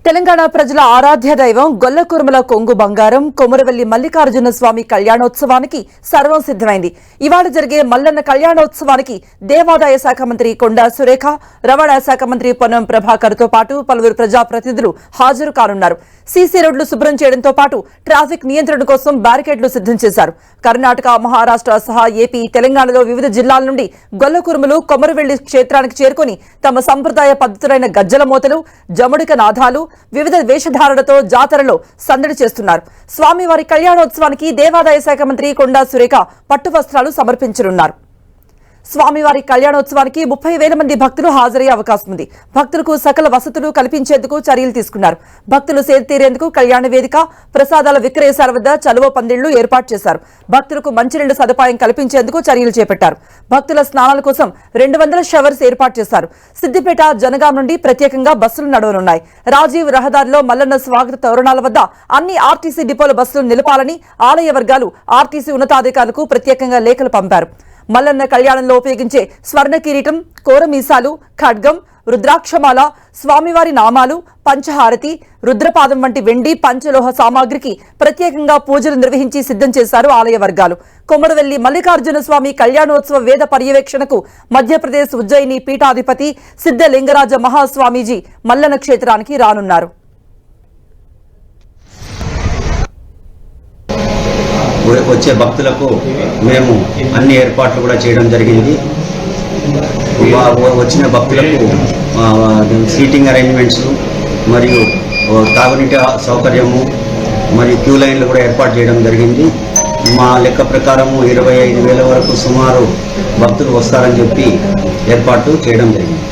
తెలంగాణ ప్రజల ఆరాధ్య దైవం గొల్లకుర్మల కొంగు బంగారం కొమరవెల్లి మల్లికార్జున స్వామి కళ్యాణోత్సవానికి సర్వం సిద్ధమైంది. ఇవాళ జరిగే మల్లన్న కళ్యాణోత్సవానికి దేవాదాయ శాఖ మంత్రి కొండా సురేఖ, రవాణా శాఖ మంత్రి పొన్నం ప్రభాకర్ తో పాటు పలువురు ప్రజాప్రతినిధులు హాజరు కానున్నారు. సీసీ రోడ్లు శుభ్రం చేయడంతో పాటు ట్రాఫిక్ నియంత్రణ కోసం బ్యారికేడ్లు సిద్ధం చేశారు. కర్ణాటక, మహారాష్ట్ర సహా ఏపీ, తెలంగాణలో వివిధ జిల్లాల నుండి గొల్లకుర్మలు కొమరవెల్లి క్షేత్రానికి చేరుకుని తమ సంప్రదాయ పద్ధతులైన గజ్జల మోతలు, జముడిక నాదాలు, వివిధ వేషధారణతో జాతరలో సందడి చేస్తున్నారు. స్వామివారి కళ్యాణోత్సవానికి దేవాదాయ శాఖ మంత్రి కొండా సురేఖ పట్టు వస్త్రాలు సమర్పించనున్నారు. స్వామివారి కళ్యాణోత్సవానికి 30,000 మంది భక్తులు హాజరయ్యే అవకాశం ఉంది. భక్తులకు సకల వసతులు కల్పించేందుకు చర్యలు తీసుకున్నారు. భక్తులు సేద తీరేందుకు కళ్యాణ వేదిక, ప్రసాదాల విక్రయశాల వద్ద చలువ పందిళ్లు ఏర్పాటు చేశారు. భక్తులకు మంచినీళ్ల సదుపాయం కల్పించేందుకు చర్యలు చేపట్టారు. భక్తుల స్నానాల కోసం 200 షవర్స్ ఏర్పాటు చేశారు. సిద్దిపేట, జనగాం నుండి ప్రత్యేకంగా బస్సులు నడవనున్నాయి. రాజీవ్ రహదారిలో మల్లన్న స్వాగత తోరణాల వద్ద అన్ని ఆర్టీసీ డిపోల బస్సులు నిలపాలని ఆలయ వర్గాలు ఆర్టీసీ ఉన్నతాధికారులకు ప్రత్యేకంగా లేఖలు పంపారు. మల్లన్న కళ్యాణంలో ఉపయోగించే స్వర్ణ కిరీటం, కోరమీసాలు, ఖడ్గం, రుద్రాక్షమాల, స్వామివారి నామాలు, పంచహారతి, రుద్రపాదం వంటి వెండి, పంచలోహ సామాగ్రికి ప్రత్యేకంగా పూజలు నిర్వహించి సిద్ధం చేశారు ఆలయ వర్గాలు. కొమరవెల్లి మల్లికార్జున స్వామి కళ్యాణోత్సవ వేద పర్యవేక్షణకు మధ్యప్రదేశ్ ఉజ్జయిని పీఠాధిపతి సిద్ధలింగరాజ మహాస్వామీజీ మల్లన్న క్షేత్రానికి రానున్నారు. వచ్చే భక్తులకు మేము అన్ని ఏర్పాట్లు కూడా చేయడం జరిగింది. వచ్చిన భక్తులకు సీటింగ్ అరేంజ్మెంట్స్ మరియు తాగునీటి సౌకర్యము మరియు క్యూ లైన్లు కూడా ఏర్పాటు చేయడం జరిగింది. మా లెక్క ప్రకారము 25,000 వరకు సుమారు భక్తులు వస్తారని చెప్పి ఏర్పాటు చేయడం జరిగింది.